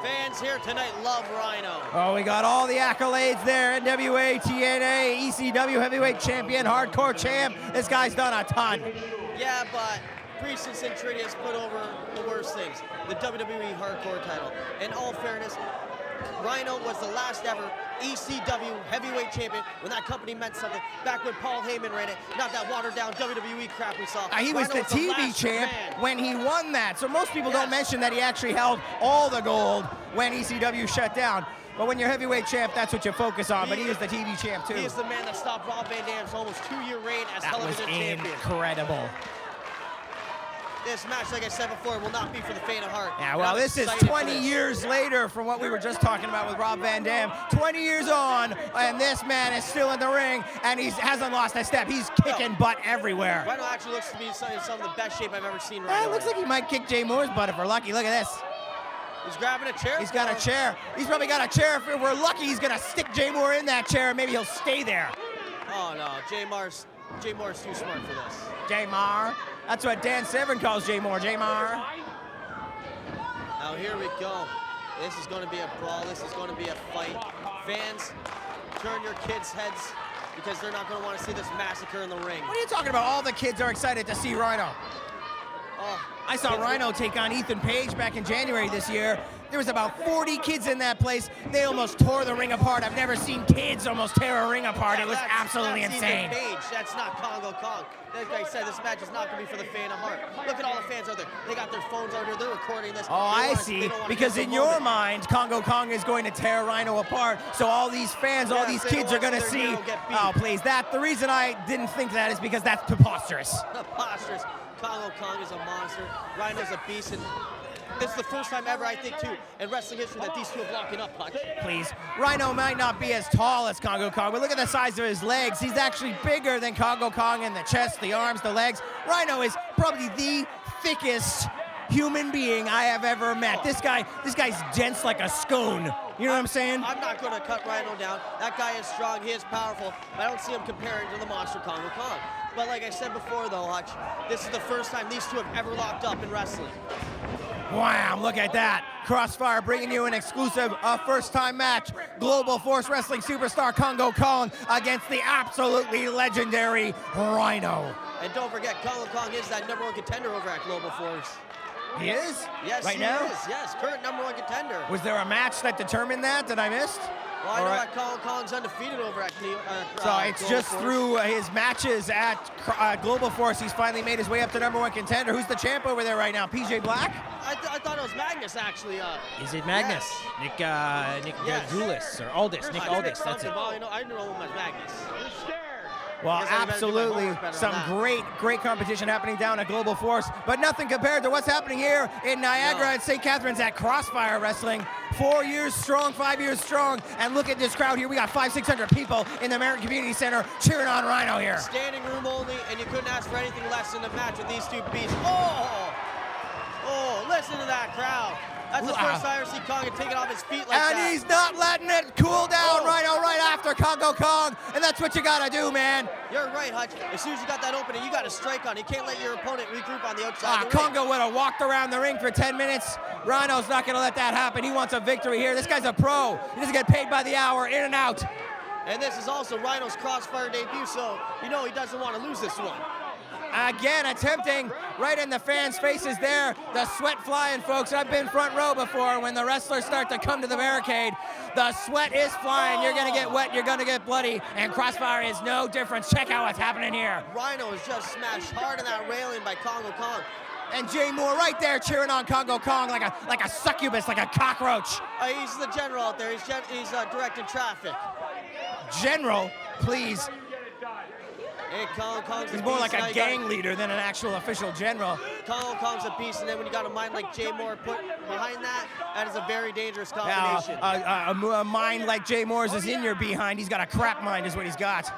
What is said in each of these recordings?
Fans here tonight love Rhyno. Oh, we got all the accolades there. NWA, TNA, ECW heavyweight champion, hardcore champ. This guy's done a ton. Yeah, but Priest and Centrity has put over the worst things. The WWE hardcore title. In all fairness, Rhyno was the last ever ECW heavyweight champion when that company meant something. Back when Paul Heyman ran it, not that watered down WWE crap we saw. He was the TV champ when he won that. So most people don't mention that he actually held all the gold when ECW shut down. But when you're heavyweight champ, that's what you focus on. But he was the TV champ too. He is the man that stopped Rob Van Dam's almost 2-year reign as television champion. That was incredible. This match, like I said before, will not be for the faint of heart. Yeah, well, this is 20 years later from what we were just talking about with Rob Van Dam. 20 years on, and this man is still in the ring, and he hasn't lost a step. He's kicking butt everywhere. Rhyno actually looks to be in some of the best shape I've ever seen. It looks like he might kick Jay Moore's butt if we're lucky. Look at this. He's grabbing a chair. He's got a chair. He's probably got a chair. If we're lucky, he's going to stick Jay Moore in that chair, and maybe he'll stay there. Oh, no. Jay Moore's too smart for this. Jay Moore. That's what Dan Severn calls Jay Moore. Jay Moore. Now here we go. This is going to be a brawl. This is going to be a fight. Fans, turn your kids' heads because they're not going to want to see this massacre in the ring. What are you talking about? All the kids are excited to see Rhyno. Oh, I saw Rhyno take on Ethan Page back in January this year. There was about 40 kids in that place. They almost tore the ring apart. I've never seen kids almost tear a ring apart. It was absolutely insane. Ethan Page. That's not Kongo Kong. Like I said, this match is not going to be for the faint of heart. Look at all the fans out there. They got their phones out here. They're recording this. Oh, I see. Because in your mind, Kongo Kong is going to tear Rhyno apart. So all these fans, all these kids are going to see. Oh, please. The reason I didn't think that is because that's preposterous. Preposterous. Kongo Kong is a monster. Rhyno's a beast. And this is the first time ever, I think, too, in wrestling history that these two are blocking up punch. Please. Rhyno might not be as tall as Kongo Kong, but look at the size of his legs. He's actually bigger than Kongo Kong in the chest, the arms, the legs. Rhyno is probably the thickest human being I have ever met. This guy's dense like a scone. You know what I'm saying? I'm not going to cut Rhyno down. That guy is strong. He is powerful. But I don't see him comparing to the monster Kongo Kong. But like I said before, though, Hutch, this is the first time these two have ever locked up in wrestling. Wow, look at that. Crossfire bringing you an exclusive first-time match. Global Force Wrestling superstar Kongo Kong against the absolutely legendary Rhyno. And don't forget, Kongo Kong is that #1 contender over at Global Force. He is? Yes, right now? He is. Yes, current #1 contender. Was there a match that determined that I missed? Well, I know that Kongo Kong's undefeated over at so it's Global just Force. through his matches at Global Force, he's finally made his way up to #1 contender. Who's the champ over there right now? PJ Black? I thought it was Magnus, actually. Is it Magnus? Yes. Nick Julis, or Aldis. Nick Aldis, that's it. Well, I didn't know him as Magnus. Well, absolutely some great competition happening down at Global Force, but nothing compared to what's happening here in Niagara and St. Catharines at Crossfire Wrestling. 4 years strong, 5 years strong, and look at this crowd here. We got 500-600 people in the American Community Center cheering on Rhyno here. Standing room only, and you couldn't ask for anything less than a match with these two beasts. Oh, listen to that crowd. That's the first time I ever see Kong take it off his feet like that. And he's not letting it cool down. Rhyno right after Kongo Kong, and that's what you gotta do, man. You're right, Hutch. As soon as you got that opening, you got to strike on it. You can't let your opponent regroup on the outside of the ring. Kongo would have walked around the ring for 10 minutes. Rhino's not gonna let that happen. He wants a victory here. This guy's a pro. He doesn't get paid by the hour, in and out. And this is also Rhyno's Crossfire debut, so you know he doesn't want to lose this one. Again, attempting right in the fans' faces there. The sweat flying, folks. I've been front row before when the wrestlers start to come to the barricade. The sweat is flying. You're going to get wet. You're going to get bloody. And Crossfire is no different. Check out what's happening here. Rhyno is just smashed hard in that railing by Kongo Kong. And Jay Moore right there cheering on Kongo Kong like a succubus, like a cockroach. He's the general out there. He's directing traffic. General, please. Hey, Kongo Kong's He's more like a gang leader than an actual official general. Kongo Kong's a beast, and then when you got a mind like Jay Moore put behind that, that is a very dangerous combination. A mind like Jay Moore's is in your behind. He's got a crap mind is what he's got.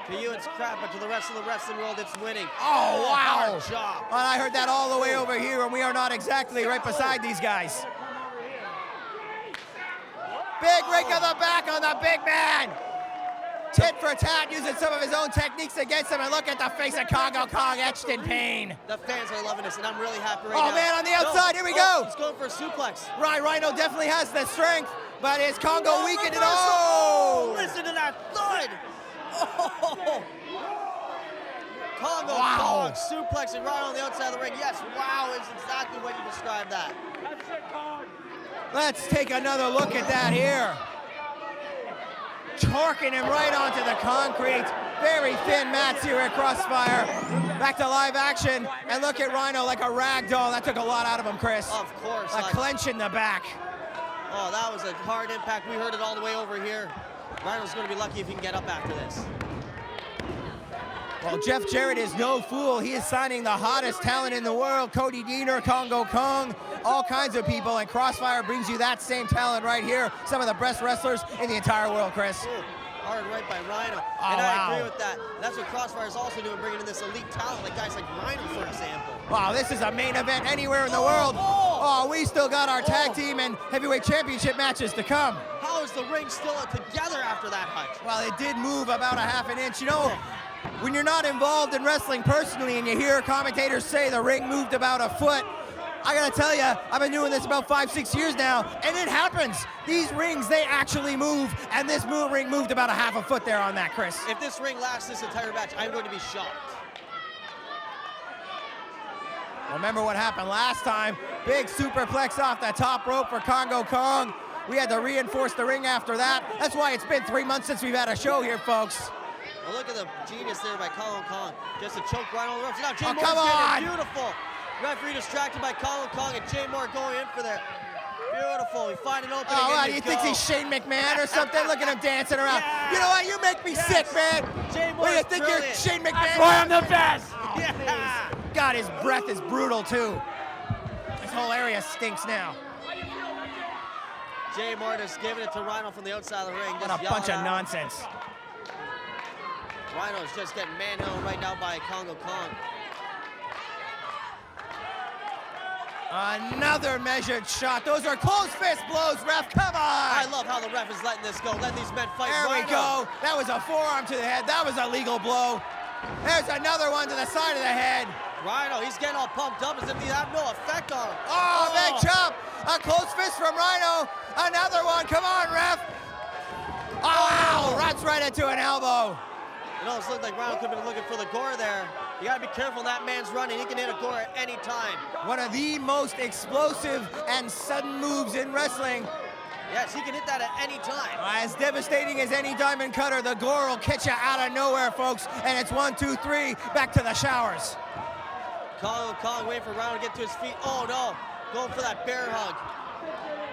To you, it's crap, but to the rest of the wrestling world, it's winning. Oh, wow. Hard job. Well, I heard that all the way over here, and we are not exactly right beside these guys. Big rake of the back on the big man. Tit for tat, using some of his own own techniques against him, and look at the face of Kongo Kong etched in pain. The fans are loving this, and I'm really happy right now. Oh man, on the outside, here we go. He's going for a suplex. Rhino definitely has the strength, but is Kongo weakened? Oh, listen to that thud. Oh. Kongo Kong suplexing Rhino on the outside of the ring. Yes, wow is exactly what you described that. Let's take another look at that here. Torquing him right onto the concrete. Very thin mats here at Crossfire. Back to live action, and look at Rhino like a rag doll. That took a lot out of him, Chris. Of course. A clench in the back. Oh, that was a hard impact. We heard it all the way over here. Rhino's going to be lucky if he can get up after this. Well, Jeff Jarrett is no fool. He is signing the hottest talent in the world. Cody Deaner, Kongo Kong, all kinds of people. And Crossfire brings you that same talent right here. Some of the best wrestlers in the entire world, Chris. Ooh, hard right by Rhino. Oh, and I wow. agree with that. That's what Crossfire is also doing, bringing in this elite talent, like guys like Rhino, for example. Wow, this is a main event anywhere in the world. Oh, we still got our tag team and heavyweight championship matches to come. How is the ring still together after that, Hutch? Well, it did move about a half an inch. You know, when you're not involved in wrestling personally and you hear commentators say the ring moved about a foot, I gotta tell you, I've been doing this about 5-6 years now, and it happens. These rings, they actually move, and this ring moved about a half a foot there on that, Chris. If this ring lasts this entire match, I'm going to be shocked. Remember what happened last time? Big superplex off the top rope for Kongo Kong. We had to reinforce the ring after that. That's why it's been 3 months since we've had a show here, folks. Well, look at the genius there by Kongo Kong. Just a choke right on the ropes. Now, Jay Moore's come getting on. it. Beautiful. Referee distracted by Kongo Kong, and Jay Moore going in for there. Beautiful. We find an opening. Oh, wow, do you think he's Shane McMahon or something? Look at him dancing around. Yeah. You know what? You make me sick, man. Jay What do you Moore's think brilliant. you're Shane McMahon? That's why I'm the best. Yeah. God, his breath is brutal, too. This whole area stinks now. Jay Moore just giving it to Rhino from the outside of the ring. What Just a bunch yelling of at him. nonsense. Rhino's just getting manhandled right now by Kongo Kong. Another measured shot. Those are close fist blows, ref. Come I on. love how the ref is letting this go, letting these men fight. There we Rhino. go. That was a forearm to the head. That was a legal blow. There's another one to the side of the head. Rhino, he's getting all pumped up as if he had no effect on him. Oh, big chop. A close fist from Rhino. Another one. Come on, ref. Oh, runs right into an elbow. It almost looked like Rhino could have been looking for the gore there. You gotta be careful, that man's running. He can hit a gore at any time. One of the most explosive and sudden moves in wrestling. Yes, he can hit that at any time. As devastating as any diamond cutter, the gore will catch you out of nowhere, folks. And it's 1, 2, 3, back to the showers. Kongo Kong waiting for Rhino to get to his feet. Oh no, going for that bear hug.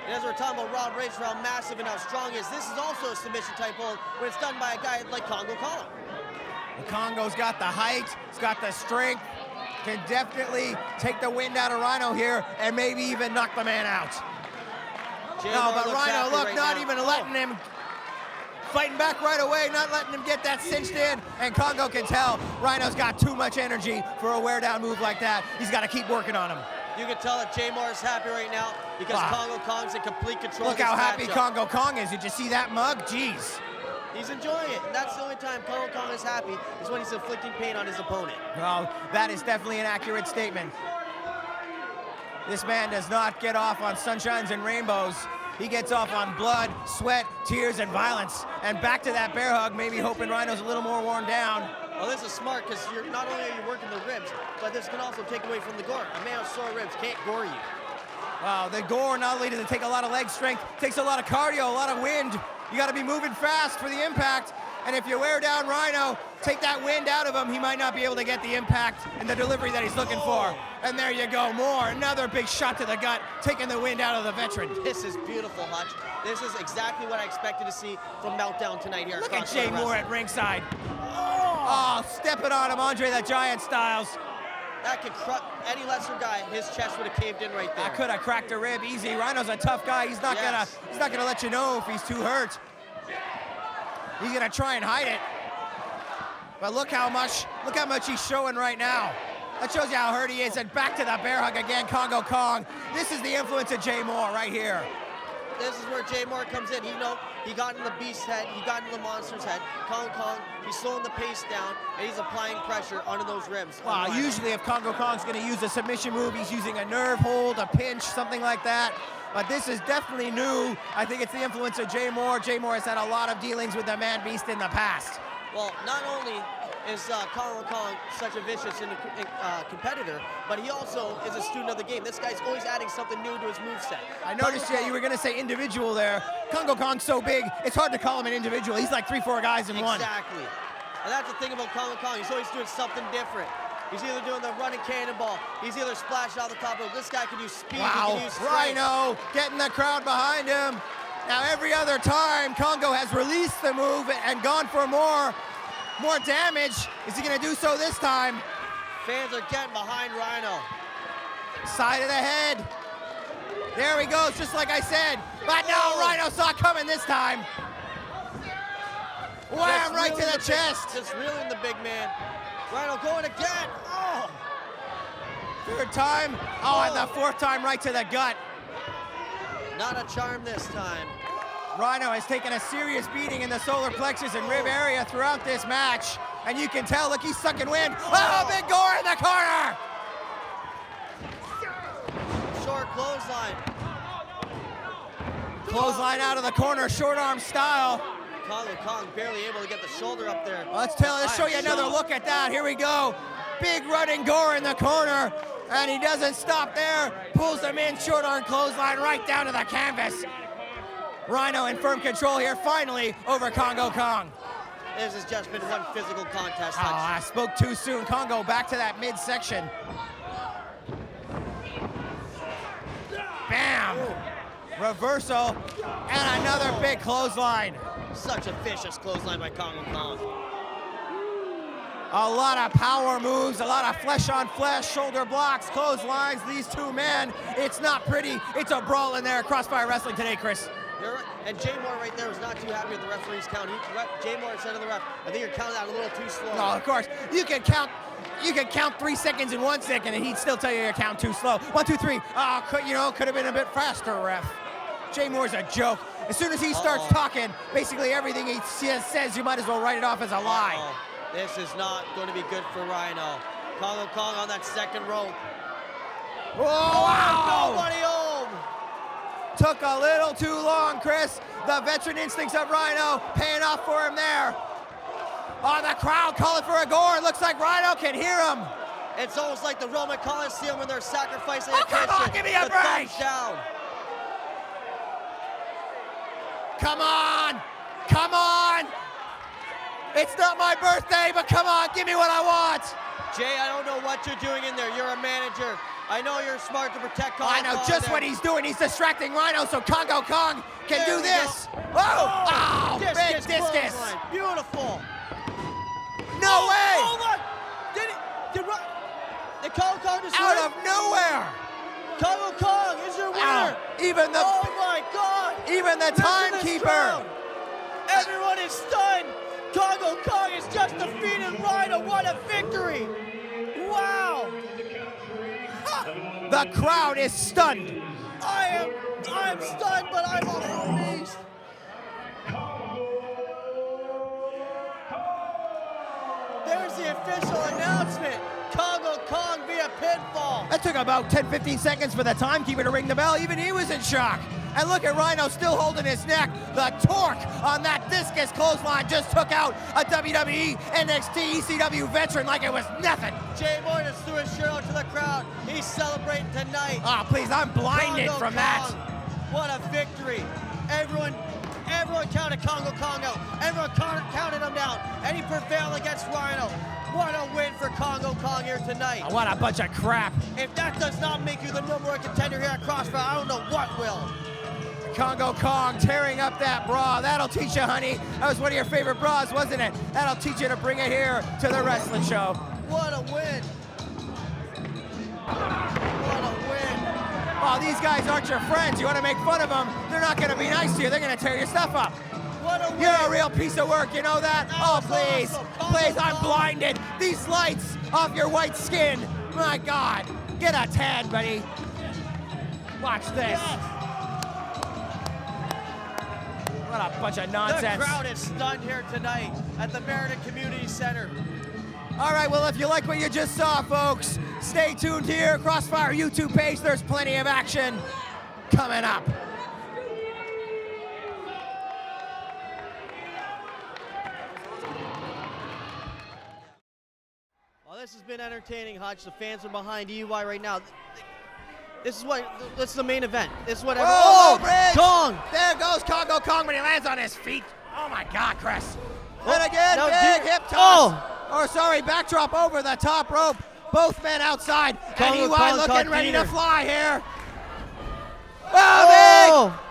And as we're talking about Rob Race, how massive and how strong he is, this is also a submission type hold when it's done by a guy like Kongo Kong. The Kongo's got the height, he's got the strength, can definitely take the wind out of Rhino here and maybe even knock the man out. Jay No, Moore but looks Rhino, happy look, right not now. even letting him, fighting back right away, not letting him get that cinched in, and Kongo can tell Rhino's got too much energy for a wear-down move like that. He's got to keep working on him. You can tell that Jay Moore is happy right now because Kongo Kong's in complete control Look of this how happy matchup. Kongo Kong is. Did you see that mug? Jeez. He's enjoying it, and that's the only time Kongo Kong is happy is when he's inflicting pain on his opponent. Well, that is definitely an accurate statement. This man does not get off on sunshines and rainbows. He gets off on blood, sweat, tears, and violence. And back to that bear hug, maybe hoping Rhino's a little more worn down. Well, this is smart because you're not only are you working the ribs, but this can also take away from the gore. A man with sore ribs can't gore you. Wow, the gore not only does it take a lot of leg strength, takes a lot of cardio, a lot of wind. You got to be moving fast for the impact. And if you wear down Rhino, take that wind out of him, he might not be able to get the impact and the delivery that he's looking for. And there you go, more. Another big shot to the gut, taking the wind out of the veteran. This is beautiful, Hutch. This is exactly what I expected to see from Meltdown tonight here. Look at Crossfire Jay Moore Wrestling. at ringside. Oh, stepping on him, Andre the Giant Styles. That could crush any lesser guy. His chest would have caved in right there. I could have cracked a rib easy. Rhino's a tough guy. He's not gonna let you know if he's too hurt. He's gonna try and hide it. But look how much he's showing right now. That shows you how hurt he is. And back to the bear hug again, Kongo Kong. This is the influence of Jay Moore right here. this is where Jay Moore comes in. He got in the Beast's head, he got in the Monster's head. Kongo Kong, he's slowing the pace down, and he's applying pressure onto those ribs. Wow, usually if Kongo Kong's going to use a submission move, he's using a nerve hold, a pinch, something like that. But this is definitely new. I think it's the influence of Jay Moore. Jay Moore has had a lot of dealings with the Man Beast in the past. Well, not only is Kongo Kong such a vicious competitor, but he also is a student of the game. This guy's always adding something new to his moveset. I noticed you were going to say individual there. Kongo Kong's so big, it's hard to call him an individual. He's like 3-4 guys in one. Exactly. And that's the thing about Kongo Kong. He's always doing something different. He's either doing the running cannonball, he's either splashing out the top rope. This guy can use speed, wow. He can use strength. Rhyno getting the crowd behind him. Now every other time, Kongo has released the move and gone for more damage. Is he going to do so this time? Fans are getting behind Rhyno. Side of the head. There he goes, just like I said. But no, Rhyno saw it coming this time. Wham, right to the chest. Just reeling the big man. Rhyno going again. Oh. Third time. Oh, and the fourth time right to the gut. Not a charm this time. Rhyno has taken a serious beating in the solar plexus and rib area throughout this match. And you can tell, look, he's sucking wind. Oh, big gore in the corner. Short clothesline. Clothesline out of the corner, short arm style. Kongo Kong barely able to get the shoulder up there. Well, let's show you another look at that. Here we go. Big running gore in the corner. And he doesn't stop there. Pulls him in, short arm clothesline right down to the canvas. Rhyno in firm control here, finally, over Kongo Kong. This has just been one physical contest. Oh, I spoke too soon. Kongo back to that midsection. Bam! Ooh. Reversal, and another big clothesline. Such a vicious clothesline by Kongo Kong. A lot of power moves, a lot of flesh on flesh, shoulder blocks, clotheslines. These two men, it's not pretty. It's a brawl in there at Crossfire Wrestling today, Chris. You're right. And Jay Moore right there was not too happy with the referee's count. Jay Moore said to the ref, I think you're counting that a little too slow. No, of course. You can count 3 seconds in 1 second, and he'd still tell you count too slow. 1, 2, 3. Oh, could have been a bit faster, ref. Jay Moore's a joke. As soon as he starts talking, basically everything he says, you might as well write it off as a lie. This is not going to be good for Rhyno. Kongo Kong on that second rope. Whoa, wow! Nobody home. Took a little too long, Chris. The veteran instincts of Rhyno paying off for him there. Oh, the crowd calling for a gore. Looks like Rhyno can hear him. It's almost like the Roman Coliseum when they're sacrificing a Christian. Come on, give me a break. Down. Come on. Come on. It's not my birthday, but come on, give me what I want. Jay, I don't know what you're doing in there. You're a manager. I know you're smart to protect Kongo Kong. I know just what he's doing. He's distracting Rhyno so Kongo Kong can do this. Oh, big discus. Beautiful. No way. Oh, what? Did Kongo Kong just out of nowhere. Kongo Kong is your winner. Even the, oh my God. Even the timekeeper. Everyone is stunned. Kongo Kong has just defeated Rhyno. What a victory. Wow. The crowd is stunned. I'm stunned, but I'm also amazed. There's the official announcement. Kongo Kong via pinfall. That took about 10-15 seconds for the timekeeper to ring the bell. Even he was in shock. And look at Rhyno still holding his neck. The torque on that discus clothesline just took out a WWE, NXT, ECW veteran like it was nothing. Jay Moore just threw his shirt out to the crowd. He's celebrating tonight. Oh, please, I'm blinded Kongo from Kong. that. What a victory. Everyone counted Kongo Kong out. Everyone counted him down. And he prevailed against Rhyno. What a win for Kongo Kong here tonight. Oh, what a bunch of crap. If that does not make you the #1 contender here at Crossfire, I don't know what will. Kongo Kong tearing up that bra. That'll teach you, honey. That was one of your favorite bras, wasn't it? That'll teach you to bring it here to the wrestling show. What a win. What a win. Oh, these guys aren't your friends. You want to make fun of them, they're not going to be nice to you. They're going to tear your stuff up. What a win. You're a real piece of work, you know that? Oh, please. Awesome. Please, I'm blinded. These lights off your white skin. My God. Get a tan, buddy. Watch this. Yes. What a bunch of nonsense. The crowd is stunned here tonight at the Meriden Community Center. All right, well, if you like what you just saw, folks, stay tuned here. Crossfire YouTube page, there's plenty of action coming up. Well, this has been entertaining, Hutch. The fans are behind EY right now. This is the main event. This is what Bridge! Kong! There goes Kongo Kong when he lands on his feet. Oh my God, Chris. Oh, And again, no, big dude. hip toss. Or sorry, backdrop over the top rope. Both men outside. Kongo and EY Kong looking caught ready Peter. to fly here. Oh, big!